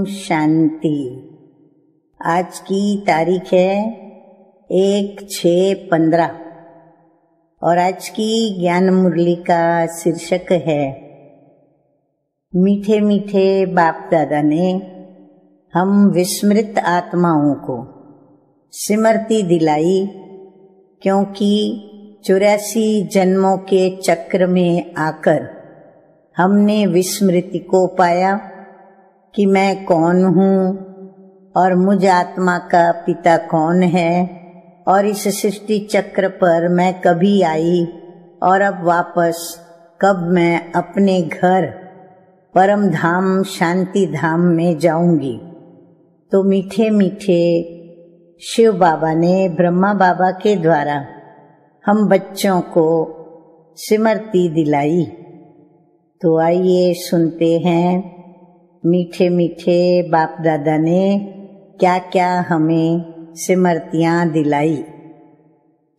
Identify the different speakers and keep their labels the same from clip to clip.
Speaker 1: शांति। आज की तारीख है 1/6/15 और आज की ज्ञान मुरली का शीर्षक है मीठे मीठे बाप दादा ने हम विस्मृत आत्माओं को स्मृति दिलाई, क्योंकि 84 जन्मों के चक्र में आकर हमने विस्मृति को पाया कि मैं कौन हूँ और मुझ आत्मा का पिता कौन है और इस सृष्टि चक्र पर मैं कभी आई और अब वापस कब मैं अपने घर परम धाम शांति धाम में जाऊंगी। तो मीठे मीठे शिव बाबा ने ब्रह्मा बाबा के द्वारा हम बच्चों को स्मृति दिलाई। तो आइए सुनते हैं मीठे मीठे बाप दादा ने क्या क्या हमें स्मृतियाँ दिलाई।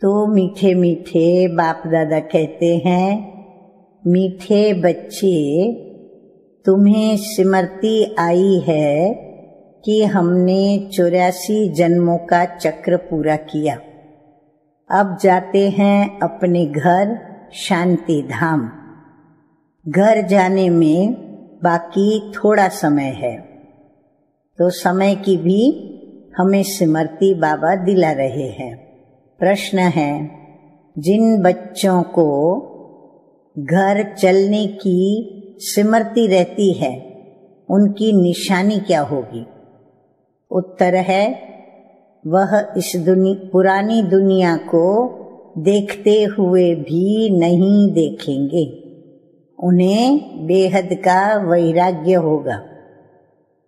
Speaker 1: तो मीठे मीठे बाप दादा कहते हैं, मीठे बच्चे, तुम्हें स्मृति आई है कि हमने 84 जन्मों का चक्र पूरा किया। अब जाते हैं अपने घर शांति धाम। घर जाने में बाकी थोड़ा समय है, तो समय की भी हमें स्मृति बाबा दिला रहे हैं। प्रश्न है, जिन बच्चों को घर चलने की स्मृति रहती है उनकी निशानी क्या होगी? उत्तर है, वह इस पुरानी दुनिया को देखते हुए भी नहीं देखेंगे। उन्हें बेहद का वैराग्य होगा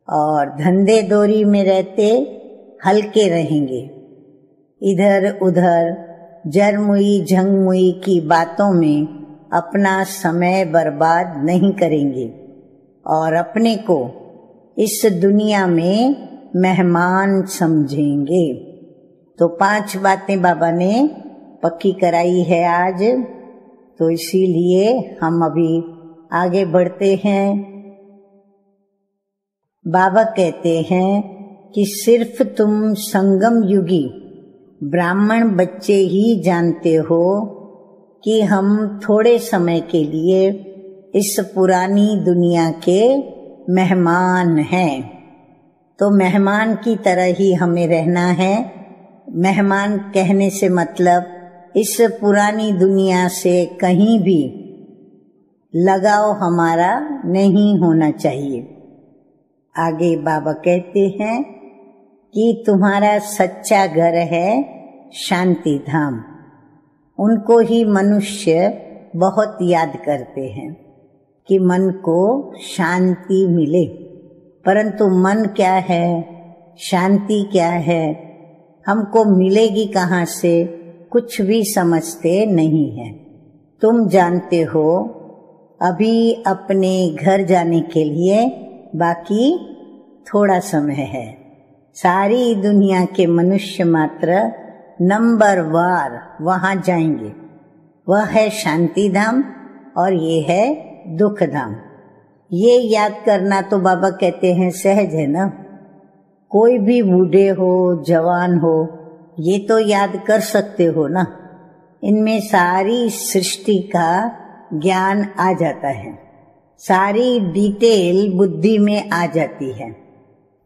Speaker 1: और धंधे दोरी में रहते हल्के रहेंगे। इधर उधर जरमुई झंगमुई की बातों में अपना समय बर्बाद नहीं करेंगे और अपने को इस दुनिया में मेहमान समझेंगे। तो 5 बातें बाबा ने पक्की कराई है आज, तो इसीलिए हम अभी आगे बढ़ते हैं। बाबा कहते हैं कि सिर्फ तुम संगम युगी ब्राह्मण बच्चे ही जानते हो कि हम थोड़े समय के लिए इस पुरानी दुनिया के मेहमान हैं। तो मेहमान की तरह ही हमें रहना है। मेहमान कहने से मतलब इस पुरानी दुनिया से कहीं भी लगाव हमारा नहीं होना चाहिए। आगे बाबा कहते हैं कि तुम्हारा सच्चा घर है शांति धाम। उनको ही मनुष्य बहुत याद करते हैं कि मन को शांति मिले, परंतु मन क्या है, शांति क्या है, हमको मिलेगी कहाँ से, कुछ भी समझते नहीं है। तुम जानते हो अभी अपने घर जाने के लिए बाकी थोड़ा समय है। सारी दुनिया के मनुष्य मात्र नंबरवार वहां जाएंगे। वह है शांति धाम और ये है दुख धाम। ये याद करना तो बाबा कहते हैं सहज है ना। कोई भी बूढ़े हो जवान हो ये तो याद कर सकते हो ना। इनमें सारी सृष्टि का ज्ञान आ जाता है, सारी डिटेल बुद्धि में आ जाती है।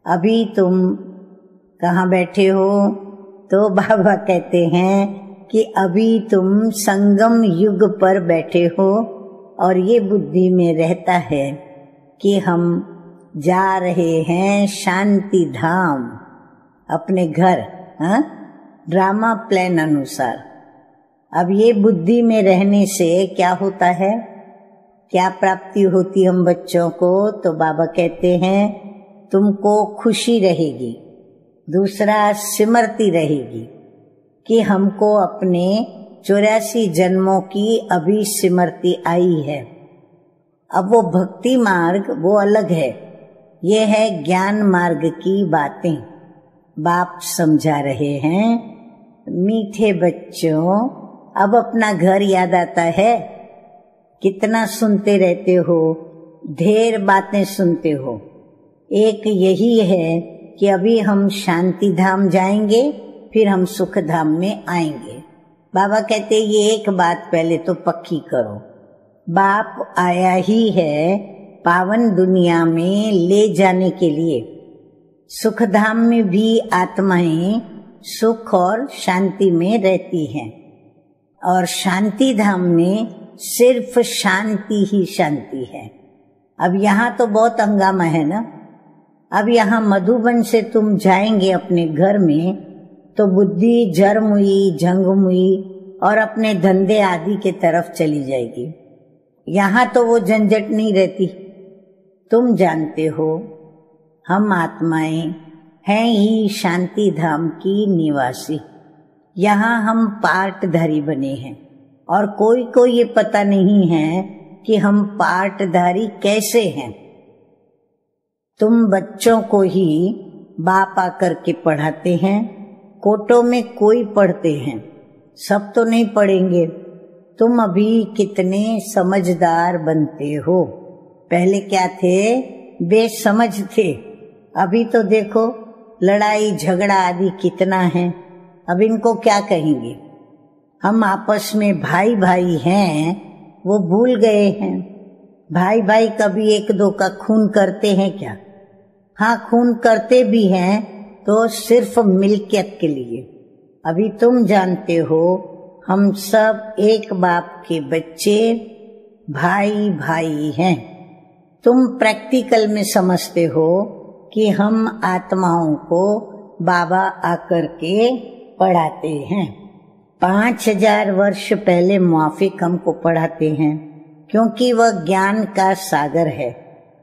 Speaker 1: अभी तुम कहाँ बैठे हो? तो बाबा कहते हैं कि अभी तुम संगम युग पर बैठे हो और ये बुद्धि में रहता है कि हम जा रहे हैं शांति धाम, अपने घर, ड्रामा प्लान अनुसार। अब ये बुद्धि में रहने से क्या होता है, क्या प्राप्ति होती हम बच्चों को? तो बाबा कहते हैं तुमको खुशी रहेगी, दूसरा स्मृति रहेगी कि हमको अपने 84 जन्मों की अभी स्मृति आई है। अब वो भक्ति मार्ग वो अलग है, ये है ज्ञान मार्ग की बातें बाप समझा रहे हैं। मीठे बच्चों, अब अपना घर याद आता है? कितना सुनते रहते हो, ढेर बातें सुनते हो, एक यही है कि अभी हम शांति धाम जाएंगे, फिर हम सुख धाम में आएंगे। बाबा कहते ये एक बात पहले तो पक्की करो, बाप आया ही है पावन दुनिया में ले जाने के लिए। सुख धाम में भी आत्माएं सुख और शांति में रहती हैं, और शांति धाम में सिर्फ शांति ही शांति है। अब यहाँ तो बहुत हंगामा है ना। अब यहाँ मधुबन से तुम जाएंगे अपने घर में तो बुद्धि जरमुई झंगमुई और अपने धंधे आदि के तरफ चली जाएगी। यहाँ तो वो झंझट नहीं रहती। तुम जानते हो हम आत्माएं हैं ही शांति धाम की निवासी। यहाँ हम पार्टधारी बने हैं, और कोई को ये पता नहीं है कि हम पार्टधारी कैसे हैं। तुम बच्चों को ही बाप आकर के पढ़ाते हैं, कोटों में कोई पढ़ते हैं, सब तो नहीं पढ़ेंगे। तुम अभी कितने समझदार बनते हो। पहले क्या थे? बेसमझ थे। अभी तो देखो लड़ाई झगड़ा आदि कितना है। अब इनको क्या कहेंगे? हम आपस में भाई भाई हैं, वो भूल गए हैं। भाई भाई कभी एक दो का खून करते हैं क्या? हाँ, खून करते भी हैं तो सिर्फ मिल्कियत के लिए। अभी तुम जानते हो हम सब एक बाप के बच्चे, भाई भाई हैं। तुम प्रैक्टिकल में समझते हो कि हम आत्माओं को बाबा आकर के पढ़ाते हैं। 5000 वर्ष पहले मुआफिक हमको पढ़ाते हैं, क्योंकि वह ज्ञान का सागर है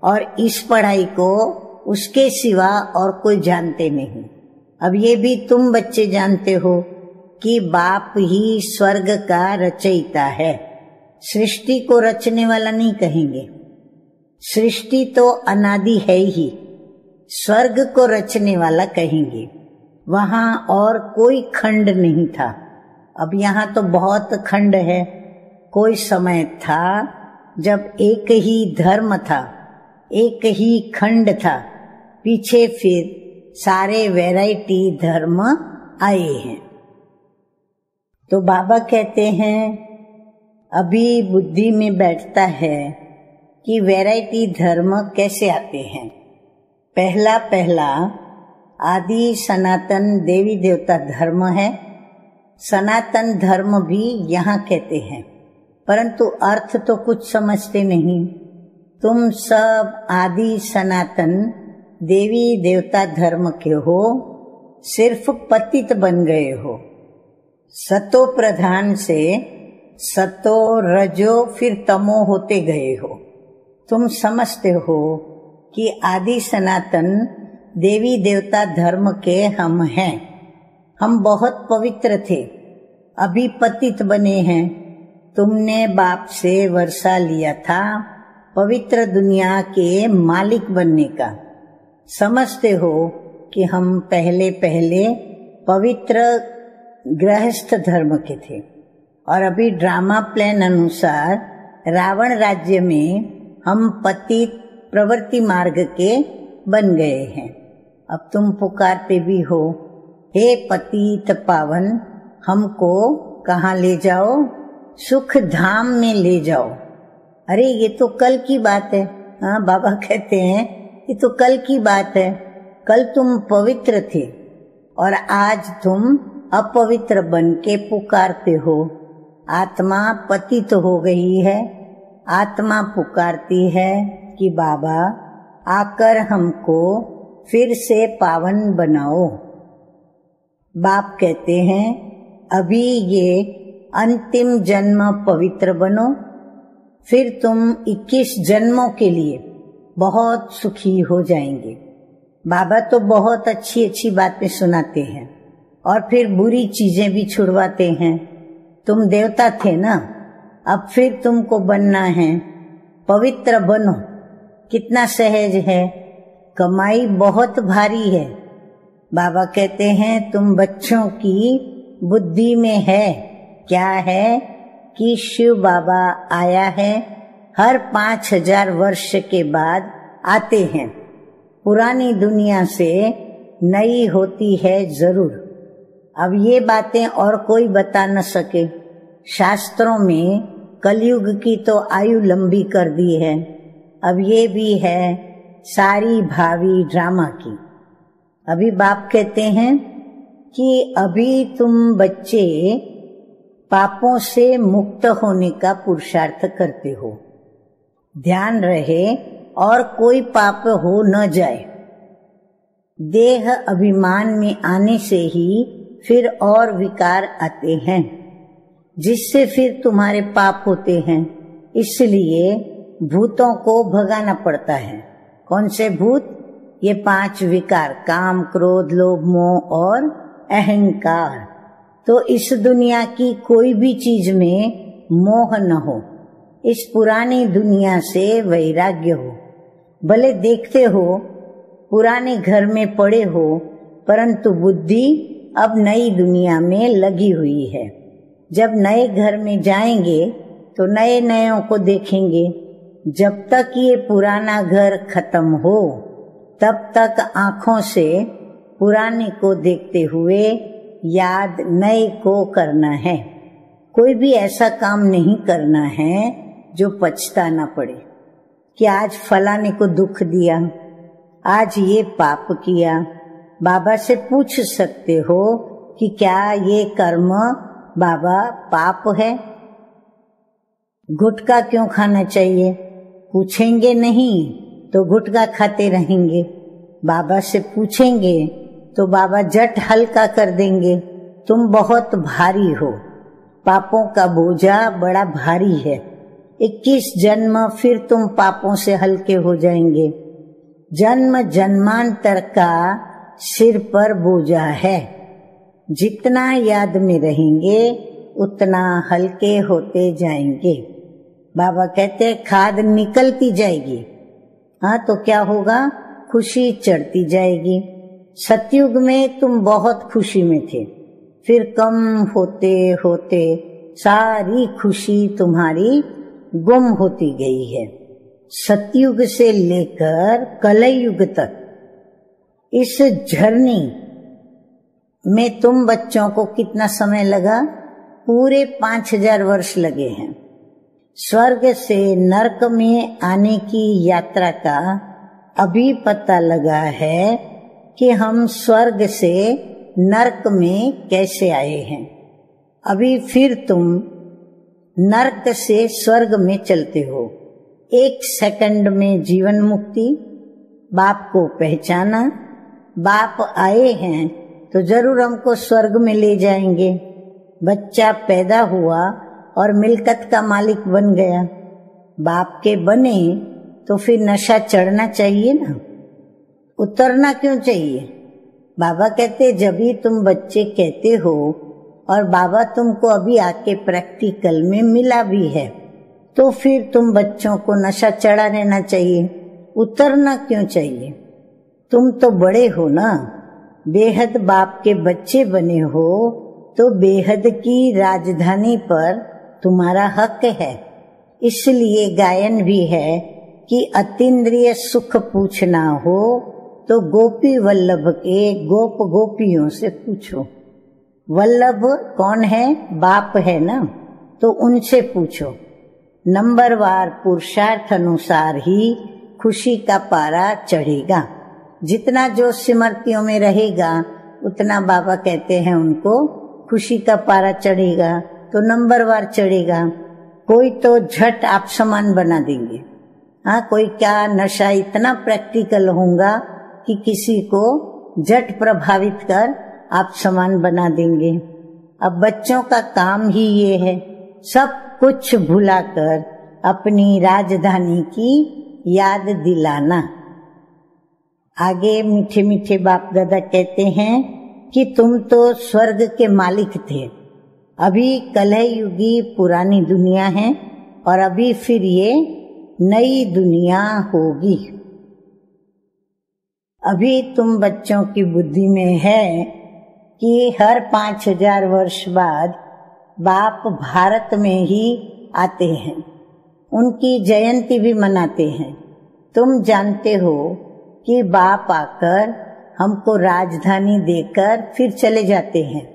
Speaker 1: और इस पढ़ाई को उसके सिवा और कोई जानते नहीं। अब ये भी तुम बच्चे जानते हो कि बाप ही स्वर्ग का रचयिता है। सृष्टि को रचने वाला नहीं कहेंगे, सृष्टि तो अनादि है ही। स्वर्ग को रचने वाला कहेंगे। वहां और कोई खंड नहीं था। अब यहाँ तो बहुत खंड है। कोई समय था जब एक ही धर्म था, एक ही खंड था। पीछे फिर सारे वैरायटी धर्म आए हैं। तो बाबा कहते हैं अभी बुद्धि में बैठता है कि वैरायटी धर्म कैसे आते हैं। पहला पहला आदि सनातन देवी देवता धर्म है। सनातन धर्म भी यहाँ कहते हैं, परंतु अर्थ तो कुछ समझते नहीं। तुम सब आदि सनातन देवी देवता धर्म के हो, सिर्फ पतित बन गए हो। सतो प्रधान से सतो रजो फिर तमो होते गए हो। तुम समझते हो कि आदि सनातन देवी देवता धर्म के हम हैं। हम बहुत पवित्र थे, अभी पतित बने हैं। तुमने बाप से वर्षा लिया था पवित्र दुनिया के मालिक बनने का। समझते हो कि हम पहले पहले पवित्र गृहस्थ धर्म के थे, और अभी ड्रामा प्लान अनुसार रावण राज्य में हम पतित प्रवृत्ति मार्ग के बन गए हैं। अब तुम पुकारते भी हो, हे पतित पावन, हमको कहाँ ले जाओ? सुख धाम में ले जाओ। अरे ये तो कल की बात है। हाँ, बाबा कहते हैं ये तो कल की बात है। कल तुम पवित्र थे और आज तुम अपवित्र बन के पुकारते हो। आत्मा पतित हो गई है, आत्मा पुकारती है कि बाबा आकर हमको फिर से पावन बनाओ। बाप कहते हैं अभी ये अंतिम जन्म पवित्र बनो, फिर तुम 21 जन्मों के लिए बहुत सुखी हो जाएंगे। बाबा तो बहुत अच्छी अच्छी बातें सुनाते हैं और फिर बुरी चीजें भी छुड़वाते हैं। तुम देवता थे ना, अब फिर तुमको बनना है, पवित्र बनो। कितना सहज है, कमाई बहुत भारी है। बाबा कहते हैं तुम बच्चों की बुद्धि में है। क्या है कि शिव बाबा आया है, हर 5000 वर्ष के बाद आते हैं। पुरानी दुनिया से नई होती है जरूर। अब ये बातें और कोई बता न सके। शास्त्रों में कलयुग की तो आयु लंबी कर दी है, अब ये भी है सारी भावी ड्रामा की। अभी बाप कहते हैं कि अभी तुम बच्चे पापों से मुक्त होने का पुरुषार्थ करते हो। ध्यान रहे और कोई पाप हो न जाए। देह अभिमान में आने से ही फिर और विकार आते हैं, जिससे फिर तुम्हारे पाप होते हैं। इसलिए भूतों को भगाना पड़ता है। कौन से भूत? ये 5 विकार, काम, क्रोध, लोभ, मोह और अहंकार। तो इस दुनिया की कोई भी चीज में मोह न हो। इस पुरानी दुनिया से वैराग्य हो। भले देखते हो पुराने घर में पड़े हो, परंतु बुद्धि अब नई दुनिया में लगी हुई है। जब नए घर में जाएंगे तो नए नयों को देखेंगे। जब तक ये पुराना घर खत्म हो तब तक आंखों से पुराने को देखते हुए याद नए को करना है। कोई भी ऐसा काम नहीं करना है जो पछता ना पड़े कि आज फलाने को दुख दिया, आज ये पाप किया। बाबा से पूछ सकते हो कि क्या ये कर्म बाबा पाप है? गुटखा क्यों खाना चाहिए? पूछेंगे नहीं तो गुटखा खाते रहेंगे। बाबा से पूछेंगे तो बाबा झट हल्का कर देंगे। तुम बहुत भारी हो, पापों का बोझा बड़ा भारी है। 21 जन्म फिर तुम पापों से हल्के हो जाएंगे। जन्म जन्मांतर का सिर पर बोझा है। जितना याद में रहेंगे उतना हल्के होते जाएंगे। बाबा कहते हैं खाद निकलती जाएगी। हाँ तो क्या होगा? खुशी चढ़ती जाएगी। सतयुग में तुम बहुत खुशी में थे, फिर कम होते होते सारी खुशी तुम्हारी गुम होती गई है। सतयुग से लेकर कलयुग तक इस झरनी में तुम बच्चों को कितना समय लगा? पूरे 5000 वर्ष लगे हैं। स्वर्ग से नरक में आने की यात्रा का अभी पता लगा है कि हम स्वर्ग से नरक में कैसे आए हैं। अभी फिर तुम नरक से स्वर्ग में चलते हो। 1 सेकंड में जीवन मुक्ति। बाप को पहचाना, बाप आए हैं तो जरूर हमको स्वर्ग में ले जाएंगे। बच्चा पैदा हुआ और मिल्कत का मालिक बन गया। बाप के बने तो फिर नशा चढ़ना चाहिए ना, उतरना क्यों चाहिए? बाबा कहते जब भी तुम बच्चे कहते हो, और बाबा तुमको अभी आके प्रैक्टिकल में मिला भी है, तो फिर तुम बच्चों को नशा चढ़ा रहना चाहिए, उतरना क्यों चाहिए? तुम तो बड़े हो ना, बेहद बाप के बच्चे बने हो, तो बेहद की राजधानी पर तुम्हारा हक है। इसलिए गायन भी है कि अतीन्द्रिय सुख पूछना हो तो गोपी वल्लभ के गोप गोपियों से पूछो। वल्लभ कौन है? बाप है ना, तो उनसे पूछो। नंबरवार पुरुषार्थ अनुसार ही खुशी का पारा चढ़ेगा। जितना जो स्मृतियों में रहेगा उतना बाबा कहते हैं उनको खुशी का पारा चढ़ेगा, तो नंबरवार चढ़ेगा। कोई तो झट आप समान बना देंगे। हाँ, कोई क्या नशा इतना प्रैक्टिकल होगा कि किसी को झट प्रभावित कर आप समान बना देंगे। अब बच्चों का काम ही ये है, सब कुछ भुलाकर अपनी राजधानी की याद दिलाना। आगे मीठे मीठे बाप दादा कहते हैं कि तुम तो स्वर्ग के मालिक थे, अभी कलयुगी पुरानी दुनिया है और अभी फिर ये नई दुनिया होगी। अभी तुम बच्चों की बुद्धि में है कि हर 5000 वर्ष बाद बाप भारत में ही आते हैं, उनकी जयंती भी मनाते हैं। तुम जानते हो कि बाप आकर हमको राजधानी देकर फिर चले जाते हैं,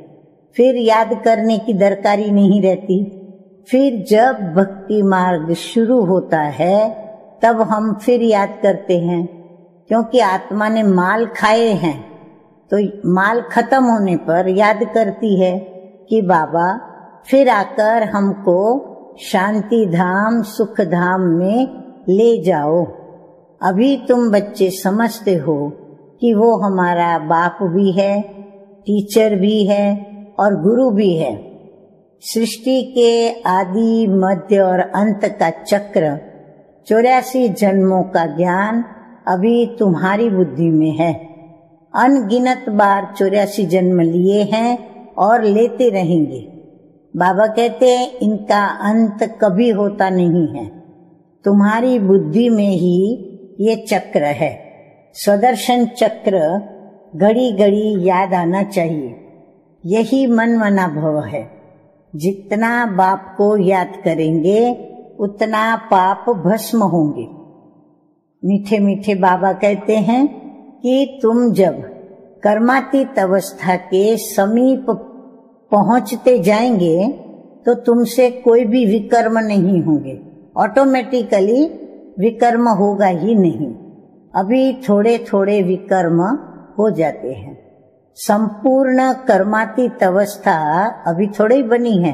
Speaker 1: फिर याद करने की दरकारी नहीं रहती। फिर जब भक्ति मार्ग शुरू होता है तब हम फिर याद करते हैं, क्योंकि आत्मा ने माल खाए हैं तो माल खत्म होने पर याद करती है कि बाबा फिर आकर हमको शांति धाम सुख धाम में ले जाओ। अभी तुम बच्चे समझते हो कि वो हमारा बाप भी है, टीचर भी है और गुरु भी है। सृष्टि के आदि मध्य और अंत का चक्र 84 जन्मों का ज्ञान अभी तुम्हारी बुद्धि में है। अनगिनत बार 84 जन्म लिए हैं और लेते रहेंगे। बाबा कहते हैं इनका अंत कभी होता नहीं है। तुम्हारी बुद्धि में ही ये चक्र है। स्वदर्शन चक्र घड़ी घड़ी याद आना चाहिए। यही मनमना भव है। जितना बाप को याद करेंगे उतना पाप भस्म होंगे। मीठे मीठे बाबा कहते हैं कि तुम जब कर्मातीत अवस्था के समीप पहुंचते जाएंगे तो तुमसे कोई भी विकर्म नहीं होंगे। ऑटोमेटिकली विकर्म होगा ही नहीं। अभी थोड़े थोड़े विकर्म हो जाते हैं। संपूर्ण कर्मातीत अवस्था अभी थोड़ी ही बनी है।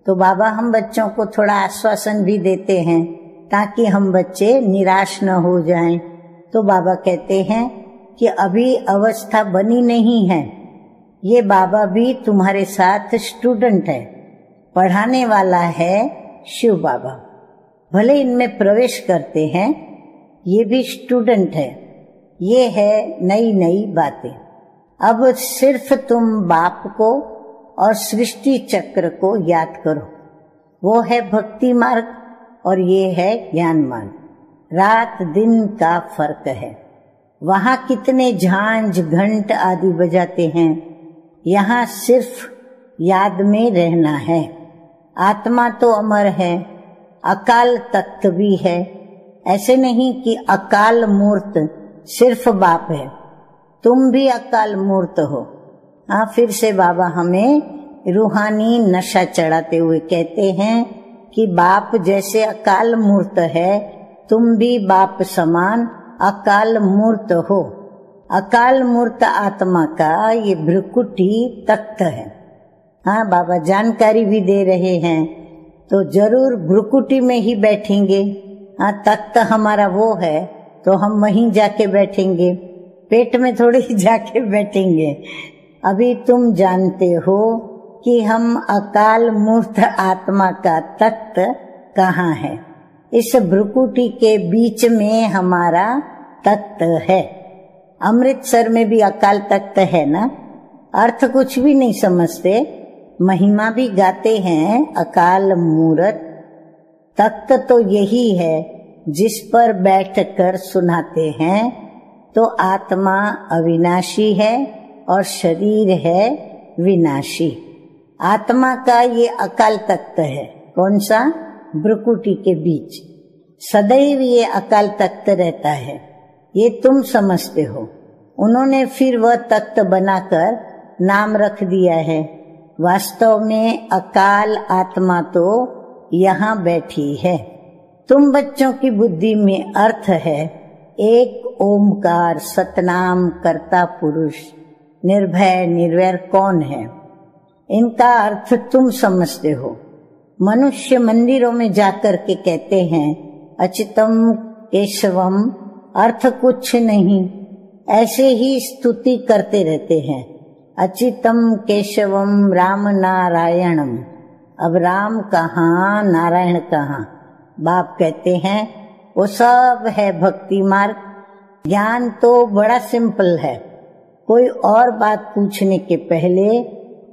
Speaker 1: तो बाबा हम बच्चों को थोड़ा आश्वासन भी देते हैं ताकि हम बच्चे निराश न हो जाएं। तो बाबा कहते हैं कि अभी अवस्था बनी नहीं है। ये बाबा भी तुम्हारे साथ स्टूडेंट है, पढ़ाने वाला है शिव बाबा। भले इनमें प्रवेश करते हैं, ये भी स्टूडेंट है। ये है नई नई बातें। अब सिर्फ तुम बाप को और सृष्टि चक्र को याद करो। वो है भक्ति मार्ग और ये है ज्ञान मार्ग। रात दिन का फर्क है। वहां कितने झांझ घंट आदि बजाते हैं, यहाँ सिर्फ याद में रहना है। आत्मा तो अमर है, अकाल तख्त भी है। ऐसे नहीं कि अकाल मूर्त सिर्फ बाप है, तुम भी अकाल मूर्त हो। हाँ, फिर से बाबा हमें रूहानी नशा चढ़ाते हुए कहते हैं कि बाप जैसे अकाल मूर्त है, तुम भी बाप समान अकाल मूर्त हो। अकाल मूर्त आत्मा का ये भ्रुकुटी तख्त है। हाँ, बाबा जानकारी भी दे रहे हैं तो जरूर भ्रुकुटी में ही बैठेंगे। हाँ, तख्त हमारा वो है तो हम वहीं जाके बैठेंगे, पेट में थोड़ी जाके बैठेंगे। अभी तुम जानते हो कि हम अकाल मूर्त आत्मा का तख्त कहाँ है। इस भ्रुकुटी के बीच में हमारा तख्त है। अमृतसर में भी अकाल तख्त है ना। अर्थ कुछ भी नहीं समझते, महिमा भी गाते हैं। अकाल मूर्त तख्त तो यही है जिस पर बैठकर सुनाते हैं। तो आत्मा अविनाशी है और शरीर है विनाशी। आत्मा का ये अकाल तख्त है। कौन सा? भ्रुकुटी के बीच सदैव ये अकाल तख्त रहता है। ये तुम समझते हो। उन्होंने फिर वह तख्त बनाकर नाम रख दिया है। वास्तव में अकाल आत्मा तो यहाँ बैठी है। तुम बच्चों की बुद्धि में अर्थ है एक ओमकार सतनाम कर्ता पुरुष निर्भय निर्वैर कौन है। इनका अर्थ तुम समझते हो। मनुष्य मंदिरों में जाकर के कहते हैं अच्युतम केशवम, अर्थ कुछ नहीं, ऐसे ही स्तुति करते रहते हैं। अच्युतम केशवम राम नारायणम। अब राम कहाँ नारायण कहाँ? बाप कहते हैं वो सब है भक्ति मार्ग। ज्ञान तो बड़ा सिंपल है। कोई और बात पूछने के पहले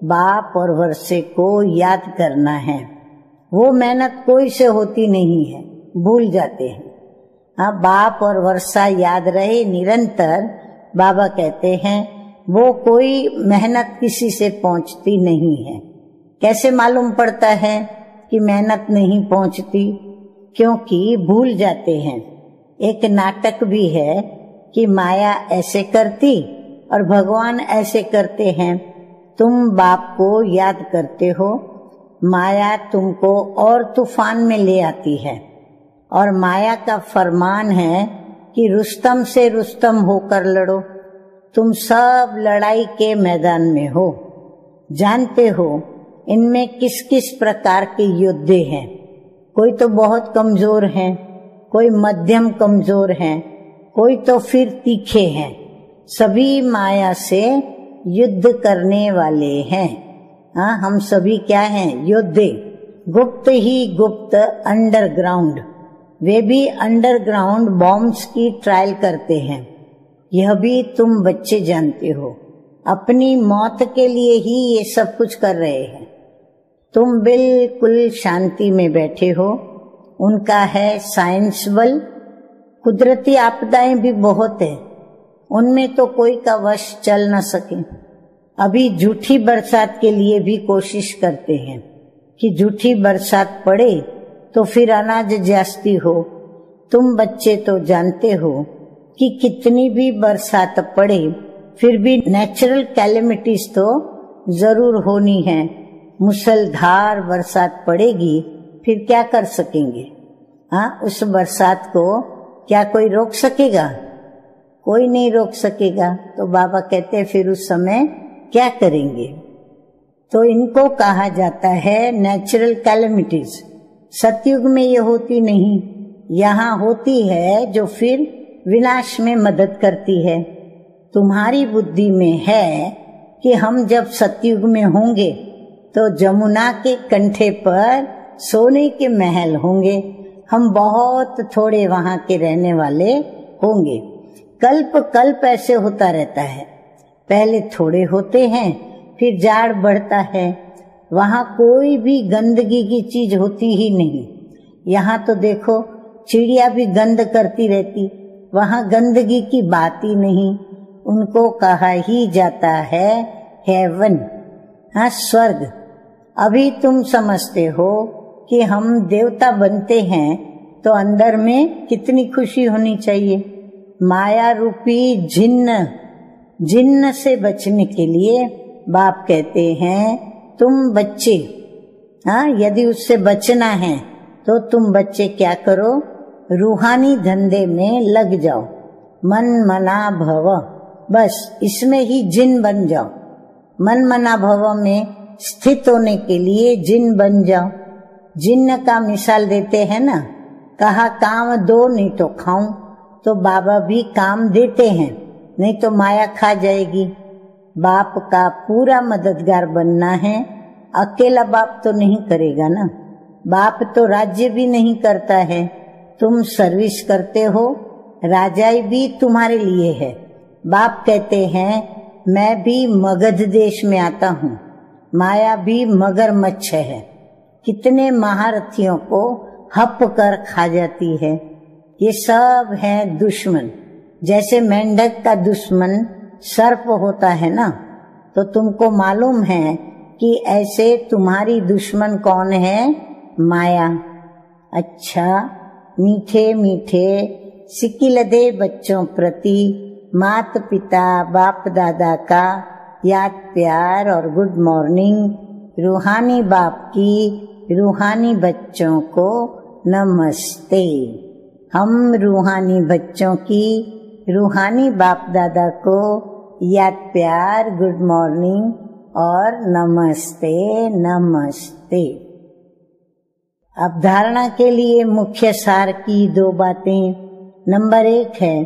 Speaker 1: बाप और वर्षे को याद करना है। वो मेहनत कोई से होती नहीं है, भूल जाते हैं। हाँ, बाप और वर्षा याद रहे निरंतर। बाबा कहते हैं वो कोई मेहनत किसी से पहुंचती नहीं है। कैसे मालूम पड़ता है कि मेहनत नहीं पहुंचती? क्योंकि भूल जाते हैं। एक नाटक भी है कि माया ऐसे करती और भगवान ऐसे करते हैं। तुम बाप को याद करते हो, माया तुमको और तूफान में ले आती है और माया का फरमान है कि रुस्तम से रुस्तम होकर लड़ो। तुम सब लड़ाई के मैदान में हो, जानते हो इनमें किस किस प्रकार के योद्धे हैं। कोई तो बहुत कमजोर हैं, कोई मध्यम कमजोर हैं, कोई तो फिर तीखे हैं। सभी माया से युद्ध करने वाले हैं। हाँ, हम सभी क्या हैं? योद्धे। गुप्त ही गुप्त अंडरग्राउंड, वे भी अंडरग्राउंड बॉम्ब्स की ट्रायल करते हैं। यह भी तुम बच्चे जानते हो, अपनी मौत के लिए ही ये सब कुछ कर रहे हैं। तुम बिल्कुल शांति में बैठे हो, उनका है साइंस बल। कुदरती आपदाएं भी बहुत है, उनमें तो कोई का वश चल न सके। अभी झूठी बरसात के लिए भी कोशिश करते हैं कि झूठी बरसात पड़े तो फिर अनाज जास्ती हो। तुम बच्चे तो जानते हो कि कितनी भी बरसात पड़े फिर भी नेचुरल कैलेमिटीज तो जरूर होनी है। मुसलधार बरसात पड़ेगी, फिर क्या कर सकेंगे? हाँ, उस बरसात को क्या कोई रोक सकेगा? कोई नहीं रोक सकेगा। तो बाबा कहते हैं फिर उस समय क्या करेंगे? तो इनको कहा जाता है नेचुरल कैलेमिटीज। सतयुग में ये होती नहीं, यहाँ होती है जो फिर विनाश में मदद करती है। तुम्हारी बुद्धि में है कि हम जब सतयुग में होंगे तो जमुना के कंठे पर सोने के महल होंगे, हम बहुत थोड़े वहां के रहने वाले होंगे। कल्प कल्प ऐसे होता रहता है, पहले थोड़े होते हैं, फिर जाड़ बढ़ता है। वहां कोई भी गंदगी की चीज होती ही नहीं। यहाँ तो देखो चिड़िया भी गंद करती रहती, वहां गंदगी की बात ही नहीं। उनको कहा ही जाता है हेवन, हाँ, स्वर्ग। अभी तुम समझते हो कि हम देवता बनते हैं तो अंदर में कितनी खुशी होनी चाहिए। माया रूपी जिन्न से बचने के लिए बाप कहते हैं तुम बच्चे, हाँ, यदि उससे बचना है तो तुम बच्चे क्या करो? रूहानी धंधे में लग जाओ, मन मना भव, बस इसमें ही जिन बन जाओ। मन मना भव में स्थित होने के लिए जिन बन जाओ। जिन्न का मिसाल देते हैं ना, कहा काम दो नहीं तो खाऊं, तो बाबा भी काम देते हैं, नहीं तो माया खा जाएगी। बाप का पूरा मददगार बनना है, अकेला बाप तो नहीं करेगा ना। बाप तो राज्य भी नहीं करता है, तुम सर्विस करते हो, राजाई भी तुम्हारे लिए है। बाप कहते हैं मैं भी मगध देश में आता हूँ, माया भी मगरमच्छ है, कितने महारथियों को हप कर खा जाती है। ये सब है दुश्मन। जैसे मेंढक का दुश्मन सर्प होता है ना, तो तुमको मालूम है कि ऐसे तुम्हारी दुश्मन कौन है? माया। अच्छा, मीठे मीठे सिकिलदे बच्चों प्रति मात पिता बाप दादा का याद प्यार और गुड मॉर्निंग। रूहानी बाप की रूहानी बच्चों को नमस्ते। हम रूहानी बच्चों की रूहानी बाप दादा को याद प्यार, गुड मॉर्निंग और नमस्ते नमस्ते। अब धारणा के लिए मुख्य सार की दो बातें। नंबर 1 है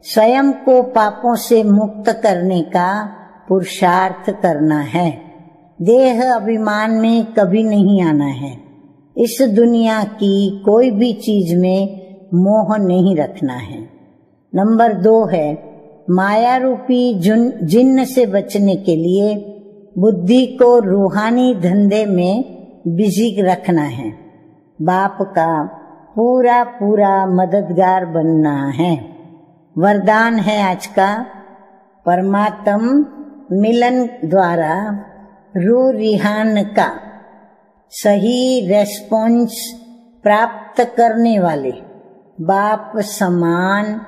Speaker 1: स्वयं को पापों से मुक्त करने का पुरुषार्थ करना है। देह अभिमान में कभी नहीं आना है। इस दुनिया की कोई भी चीज में मोह नहीं रखना है। नंबर 2 है माया रूपी जिन्न से बचने के लिए बुद्धि को रूहानी धंधे में बिजी रखना है। बाप का पूरा पूरा मददगार बनना है। वरदान है आज का, परमात्म मिलन द्वारा रूह रिहान का सही रेस्पॉन्स प्राप्त करने वाले बाप समान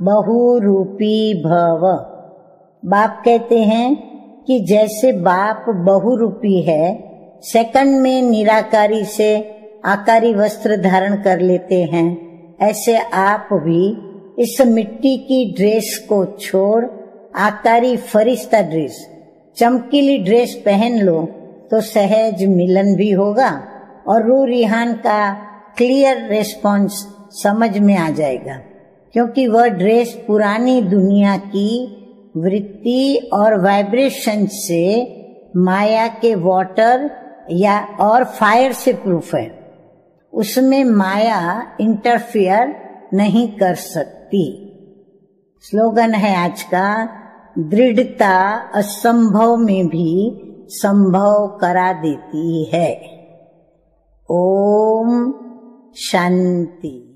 Speaker 1: बहुरूपी भव। बाप कहते हैं कि जैसे बाप बहुरूपी है, सेकंड में निराकारी से आकारी वस्त्र धारण कर लेते हैं, ऐसे आप भी इस मिट्टी की ड्रेस को छोड़ आकारी फरिश्ता ड्रेस, चमकीली ड्रेस पहन लो तो सहज मिलन भी होगा और रूह रिहान का क्लियर रिस्पॉन्स समझ में आ जाएगा, क्योंकि वह ड्रेस पुरानी दुनिया की वृत्ति और वाइब्रेशन से, माया के वाटर या और फायर से प्रूफ है। उसमें माया इंटरफियर नहीं कर सकती। स्लोगन है आज का, दृढ़ता असंभव में भी संभव करा देती है। ओम शांति।